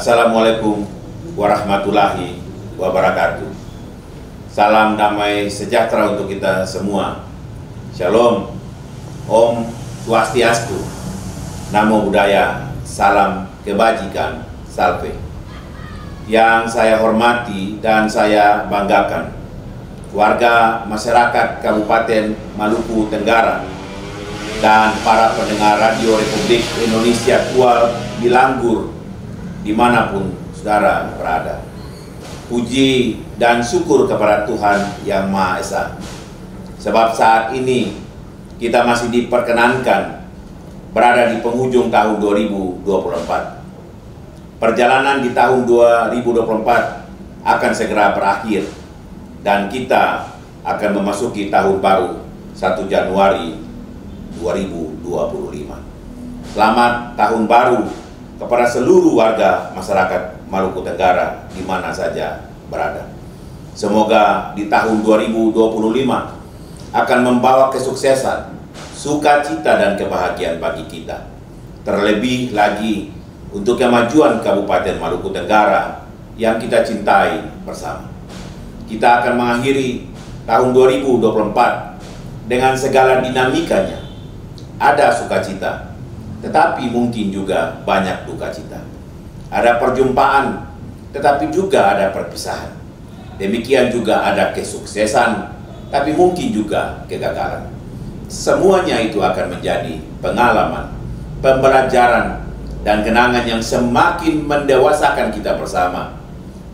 Assalamualaikum warahmatullahi wabarakatuh. Salam damai sejahtera untuk kita semua. Shalom, Om Swastiastu, Namo Buddhaya, salam kebajikan, salve. Yang saya hormati dan saya banggakan, warga masyarakat Kabupaten Maluku Tenggara dan para pendengar Radio Republik Indonesia Kuala Bilanggur dimanapun saudara berada. Puji dan syukur kepada Tuhan Yang Maha Esa, sebab saat ini kita masih diperkenankan berada di penghujung tahun 2024. Perjalanan di tahun 2024 akan segera berakhir dan kita akan memasuki tahun baru 1 Januari 2025. Selamat tahun baru kepada seluruh warga masyarakat Maluku Tenggara di mana saja berada. Semoga di tahun 2025 akan membawa kesuksesan, sukacita dan kebahagiaan bagi kita. Terlebih lagi untuk kemajuan Kabupaten Maluku Tenggara yang kita cintai bersama. Kita akan mengakhiri tahun 2024 dengan segala dinamikanya. Ada sukacita, tetapi mungkin juga banyak duka cita. Ada perjumpaan, tetapi juga ada perpisahan. Demikian juga ada kesuksesan, tapi mungkin juga kegagalan. Semuanya itu akan menjadi pengalaman, pembelajaran, dan kenangan yang semakin mendewasakan kita bersama.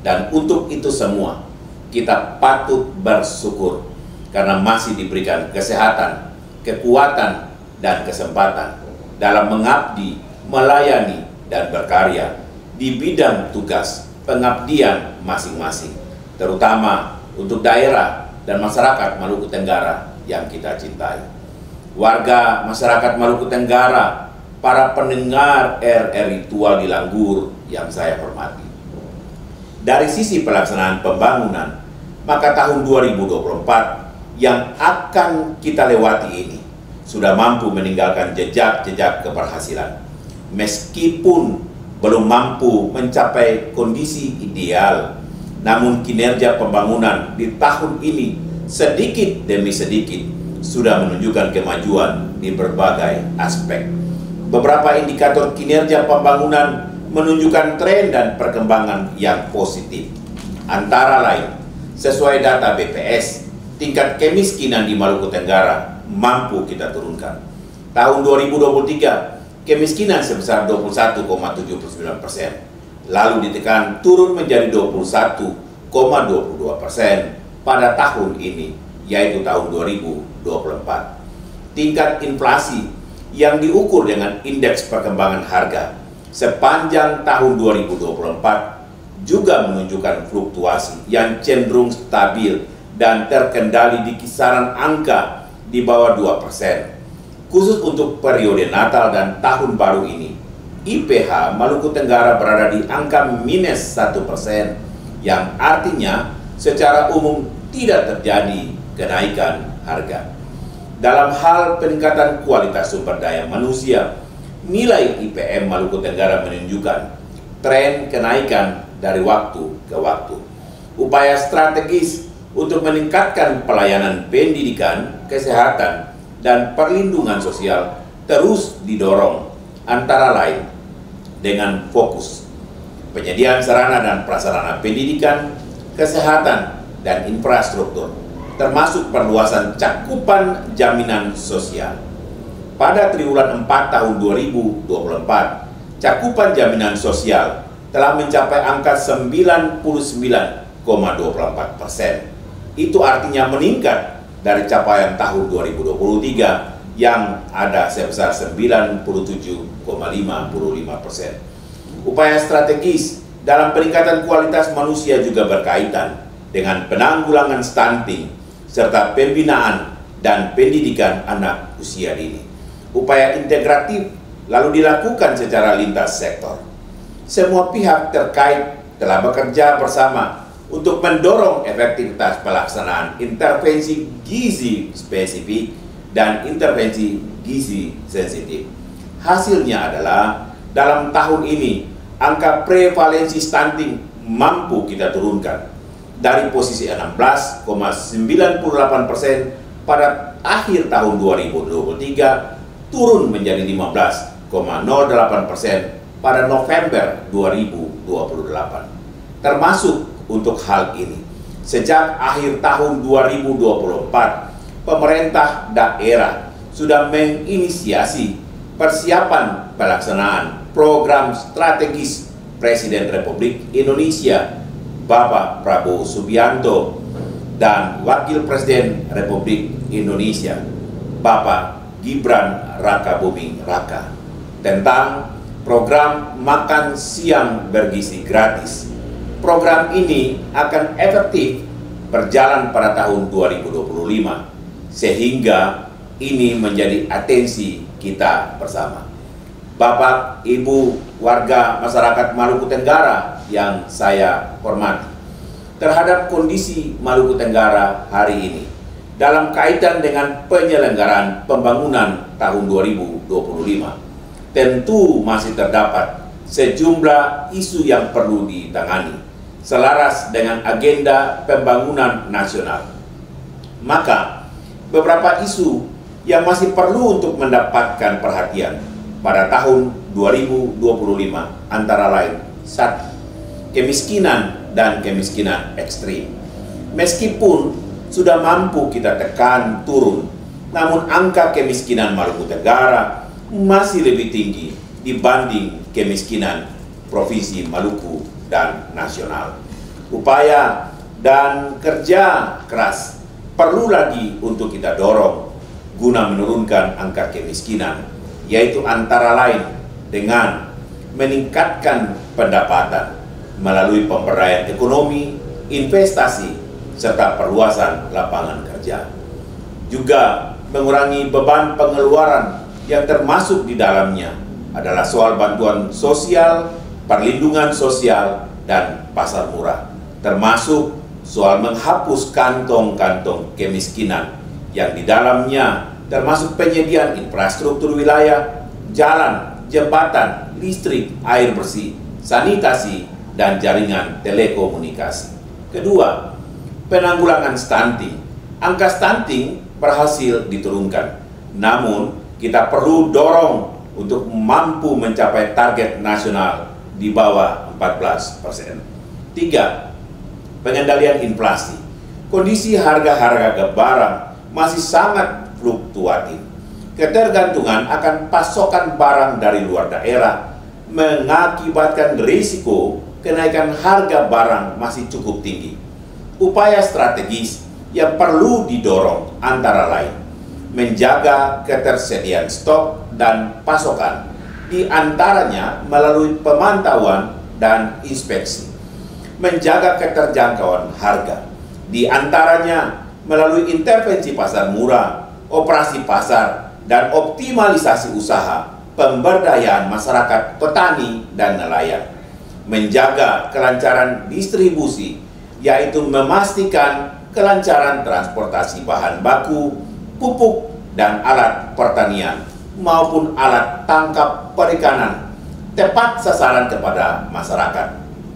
Dan untuk itu semua, kita patut bersyukur karena masih diberikan kesehatan, kekuatan, dan kesempatan dalam mengabdi, melayani, dan berkarya di bidang tugas pengabdian masing-masing, terutama untuk daerah dan masyarakat Maluku Tenggara yang kita cintai. Warga masyarakat Maluku Tenggara, para pendengar RRI Tual Bilanggur yang saya hormati. Dari sisi pelaksanaan pembangunan, maka tahun 2024 yang akan kita lewati ini sudah mampu meninggalkan jejak-jejak keberhasilan. Meskipun belum mampu mencapai kondisi ideal, namun kinerja pembangunan di tahun ini sedikit demi sedikit sudah menunjukkan kemajuan di berbagai aspek. Beberapa indikator kinerja pembangunan menunjukkan tren dan perkembangan yang positif. Antara lain, sesuai data BPS, tingkat kemiskinan di Maluku Tenggara mampu kita turunkan. Tahun 2023, kemiskinan sebesar 21,79%, lalu ditekan turun menjadi 21,22% pada tahun ini, yaitu tahun 2024. Tingkat inflasi yang diukur dengan indeks perkembangan harga sepanjang tahun 2024 juga menunjukkan fluktuasi yang cenderung stabil dan terkendali di kisaran angka di bawah 2%. Khusus untuk periode Natal dan Tahun Baru ini, IPH Maluku Tenggara berada di angka minus 1%, yang artinya secara umum tidak terjadi kenaikan harga. Dalam hal peningkatan kualitas sumber daya manusia, nilai IPM Maluku Tenggara menunjukkan tren kenaikan dari waktu ke waktu. Upaya strategis untuk meningkatkan pelayanan pendidikan, kesehatan, dan perlindungan sosial terus didorong, antara lain dengan fokus penyediaan sarana dan prasarana pendidikan, kesehatan, dan infrastruktur, termasuk perluasan cakupan jaminan sosial. Pada triwulan 4 tahun 2024, cakupan jaminan sosial telah mencapai angka 99,24%. Itu artinya meningkat dari capaian tahun 2023 yang ada sebesar 97,55%. Upaya strategis dalam peningkatan kualitas manusia juga berkaitan dengan penanggulangan stunting serta pembinaan dan pendidikan anak usia dini. Upaya integratif lalu dilakukan secara lintas sektor. Semua pihak terkait telah bekerja bersama untuk mendorong efektivitas pelaksanaan intervensi gizi spesifik dan intervensi gizi sensitif. Hasilnya adalah dalam tahun ini angka prevalensi stunting mampu kita turunkan dari posisi 16,98% pada akhir tahun 2023 turun menjadi 15,08% pada November 2028. Termasuk untuk hal ini, sejak akhir tahun 2024, pemerintah daerah sudah menginisiasi persiapan pelaksanaan program strategis Presiden Republik Indonesia Bapak Prabowo Subianto dan Wakil Presiden Republik Indonesia Bapak Gibran Rakabuming Raka tentang program makan siang bergizi gratis. Program ini akan efektif berjalan pada tahun 2025 sehingga ini menjadi atensi kita bersama. Bapak, Ibu, warga masyarakat Maluku Tenggara yang saya hormati, terhadap kondisi Maluku Tenggara hari ini dalam kaitan dengan penyelenggaraan pembangunan tahun 2025, tentu masih terdapat sejumlah isu yang perlu ditangani selaras dengan agenda pembangunan nasional. Maka, beberapa isu yang masih perlu untuk mendapatkan perhatian pada tahun 2025 antara lain: 1. Kemiskinan dan kemiskinan ekstrim. Meskipun sudah mampu kita tekan turun, namun angka kemiskinan Maluku Tenggara masih lebih tinggi dibanding kemiskinan Provinsi Maluku dan nasional. Upaya dan kerja keras perlu lagi untuk kita dorong guna menurunkan angka kemiskinan, yaitu antara lain dengan meningkatkan pendapatan melalui pemberdayaan ekonomi, investasi, serta perluasan lapangan kerja. Juga mengurangi beban pengeluaran yang termasuk di dalamnya adalah soal bantuan sosial, perlindungan sosial, dan pasar murah, termasuk soal menghapus kantong-kantong kemiskinan yang di dalamnya termasuk penyediaan infrastruktur wilayah, jalan, jembatan, listrik, air bersih, sanitasi, dan jaringan telekomunikasi. Kedua, penanggulangan stunting. Angka stunting berhasil diturunkan, namun kita perlu dorong untuk mampu mencapai target nasional di bawah 14%. 3. Pengendalian inflasi. Kondisi harga-harga barang masih sangat fluktuatif. Ketergantungan akan pasokan barang dari luar daerah mengakibatkan risiko kenaikan harga barang masih cukup tinggi. Upaya strategis yang perlu didorong antara lain: menjaga ketersediaan stok dan pasokan, di antaranya melalui pemantauan dan inspeksi. Menjaga keterjangkauan harga, di antaranya melalui intervensi pasar murah, operasi pasar, dan optimalisasi usaha pemberdayaan masyarakat petani dan nelayan. Menjaga kelancaran distribusi, yaitu memastikan kelancaran transportasi bahan baku, pupuk, dan alat pertanian maupun alat tangkap perikanan tepat sasaran kepada masyarakat,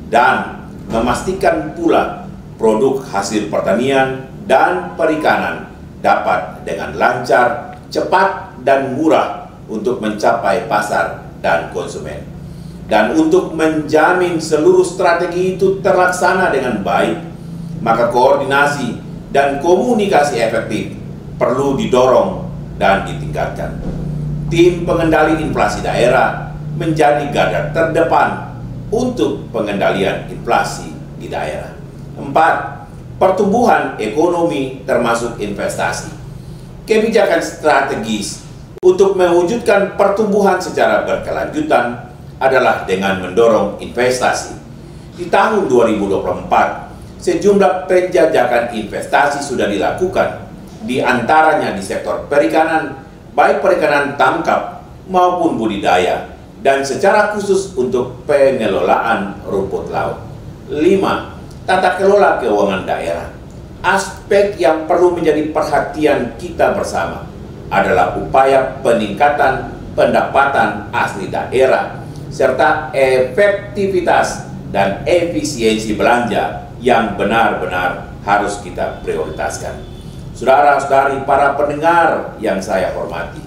dan memastikan pula produk hasil pertanian dan perikanan dapat dengan lancar, cepat, dan murah untuk mencapai pasar dan konsumen. Dan untuk menjamin seluruh strategi itu terlaksana dengan baik, maka koordinasi dan komunikasi efektif perlu didorong dan ditingkatkan. Tim pengendali inflasi daerah menjadi garda terdepan untuk pengendalian inflasi di daerah. 4. Pertumbuhan ekonomi termasuk investasi. Kebijakan strategis untuk mewujudkan pertumbuhan secara berkelanjutan adalah dengan mendorong investasi. Di tahun 2024, sejumlah penjajakan investasi sudah dilakukan, di antaranya di sektor perikanan, baik perikanan tangkap maupun budidaya, dan secara khusus untuk pengelolaan rumput laut. 5. Tata kelola keuangan daerah. Aspek yang perlu menjadi perhatian kita bersama adalah upaya peningkatan pendapatan asli daerah serta efektivitas dan efisiensi belanja yang benar-benar harus kita prioritaskan. Saudara-saudari para pendengar yang saya hormati,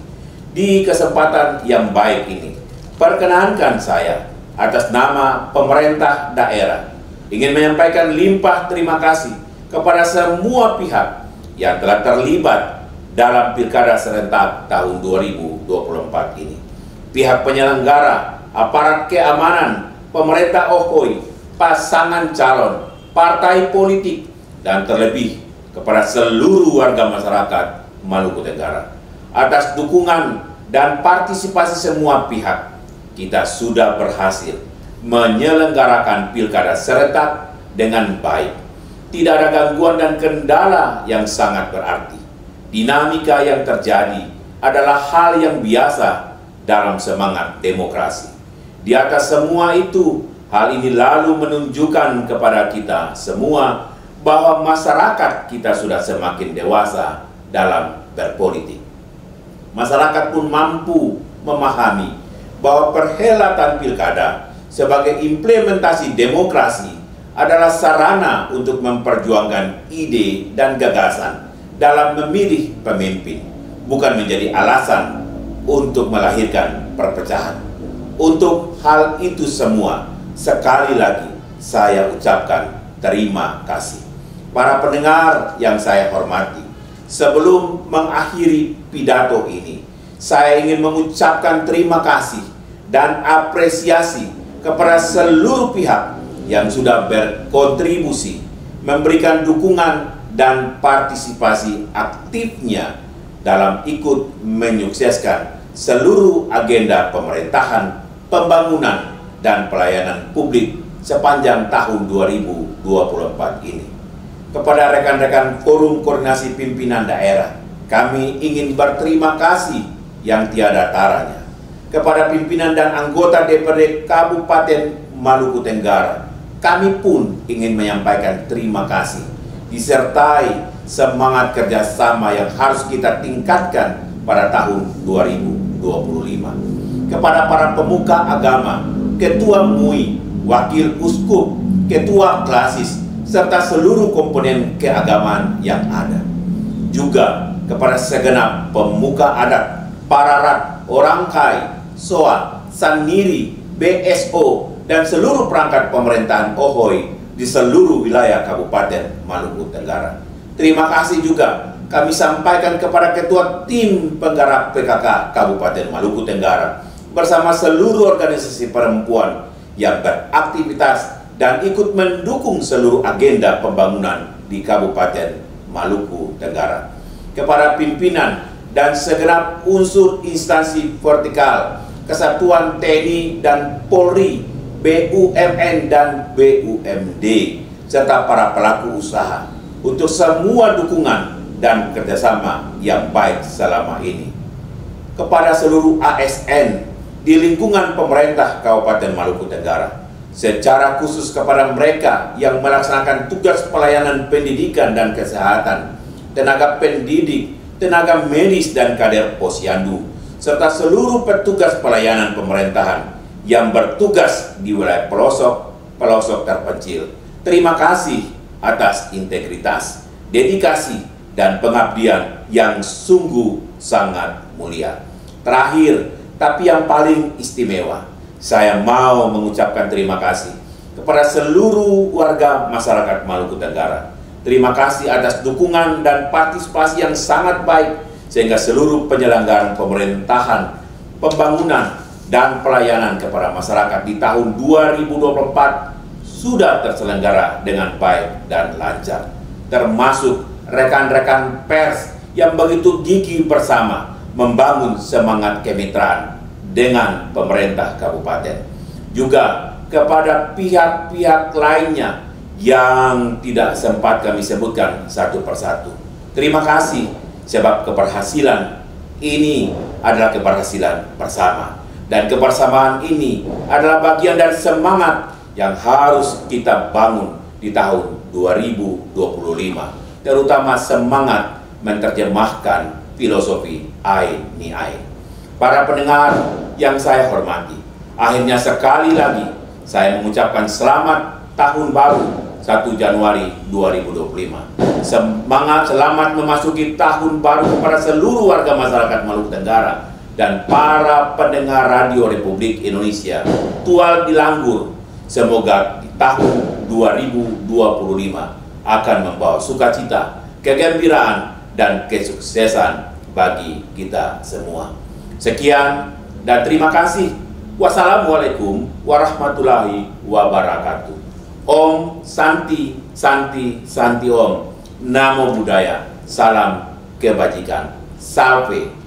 di kesempatan yang baik ini, perkenankan saya atas nama pemerintah daerah ingin menyampaikan limpah terima kasih kepada semua pihak yang telah terlibat dalam Pilkada serentak tahun 2024 ini. Pihak penyelenggara, aparat keamanan, pemerintah Okhoi, pasangan calon, partai politik, dan terlebih kepada seluruh warga masyarakat Maluku Tenggara. Atas dukungan dan partisipasi semua pihak, kita sudah berhasil menyelenggarakan Pilkada serentak dengan baik. Tidak ada gangguan dan kendala yang sangat berarti. Dinamika yang terjadi adalah hal yang biasa dalam semangat demokrasi. Di atas semua itu, hal ini lalu menunjukkan kepada kita semua bahwa masyarakat kita sudah semakin dewasa dalam berpolitik. Masyarakat pun mampu memahami bahwa perhelatan pilkada sebagai implementasi demokrasi adalah sarana untuk memperjuangkan ide dan gagasan dalam memilih pemimpin, bukan menjadi alasan untuk melahirkan perpecahan. Untuk hal itu semua, sekali lagi saya ucapkan terima kasih. Para pendengar yang saya hormati, sebelum mengakhiri pidato ini, saya ingin mengucapkan terima kasih dan apresiasi kepada seluruh pihak yang sudah berkontribusi, memberikan dukungan dan partisipasi aktifnya dalam ikut menyukseskan seluruh agenda pemerintahan, pembangunan, dan pelayanan publik sepanjang tahun 2024 ini. Kepada rekan-rekan Forum Koordinasi Pimpinan Daerah, kami ingin berterima kasih yang tiada taranya. Kepada pimpinan dan anggota DPRD Kabupaten Maluku Tenggara, kami pun ingin menyampaikan terima kasih, disertai semangat kerjasama yang harus kita tingkatkan pada tahun 2025. Kepada para pemuka agama, ketua MUI, wakil uskup, ketua klasis, serta seluruh komponen keagamaan yang ada. Juga kepada segenap pemuka adat, pararat, orang Kai, Soa, Saniri, BSO, dan seluruh perangkat pemerintahan Okhoi di seluruh wilayah Kabupaten Maluku Tenggara. Terima kasih juga kami sampaikan kepada Ketua Tim Penggarap PKK Kabupaten Maluku Tenggara bersama seluruh organisasi perempuan yang beraktivitas dan ikut mendukung seluruh agenda pembangunan di Kabupaten Maluku Tenggara. Kepada pimpinan dan segenap unsur instansi vertikal, Kesatuan TNI dan Polri, BUMN dan BUMD, serta para pelaku usaha untuk semua dukungan dan kerjasama yang baik selama ini. Kepada seluruh ASN di lingkungan pemerintah Kabupaten Maluku Tenggara, secara khusus kepada mereka yang melaksanakan tugas pelayanan pendidikan dan kesehatan, tenaga pendidik, tenaga medis dan kader posyandu, serta seluruh petugas pelayanan pemerintahan yang bertugas di wilayah pelosok terpencil. Terima kasih atas integritas, dedikasi, dan pengabdian yang sungguh sangat mulia. Terakhir, tapi yang paling istimewa, saya mau mengucapkan terima kasih kepada seluruh warga masyarakat Maluku Tenggara. Terima kasih atas dukungan dan partisipasi yang sangat baik, sehingga seluruh penyelenggaraan pemerintahan, pembangunan, dan pelayanan kepada masyarakat di tahun 2024 sudah terselenggara dengan baik dan lancar. Termasuk rekan-rekan pers yang begitu gigih bersama membangun semangat kemitraan dengan pemerintah kabupaten. Juga kepada pihak-pihak lainnya yang tidak sempat kami sebutkan satu persatu. Terima kasih, sebab keberhasilan ini adalah keberhasilan bersama. Dan kebersamaan ini adalah bagian dari semangat yang harus kita bangun di tahun 2025. Terutama semangat menerjemahkan filosofi Ai Ni Ai. Para pendengar yang saya hormati, Akhirnya sekali lagi saya mengucapkan selamat tahun baru 1 Januari 2025. Selamat memasuki tahun baru kepada seluruh warga masyarakat Maluku Tenggara dan para pendengar radio Republik Indonesia. Tual Dilanggur, semoga di tahun 2025 akan membawa sukacita, kegembiraan, dan kesuksesan bagi kita semua. Sekian dan terima kasih. Wassalamualaikum warahmatullahi wabarakatuh. Om Santi Santi Santi Om. Namo Buddhaya. Salam kebajikan. Salve.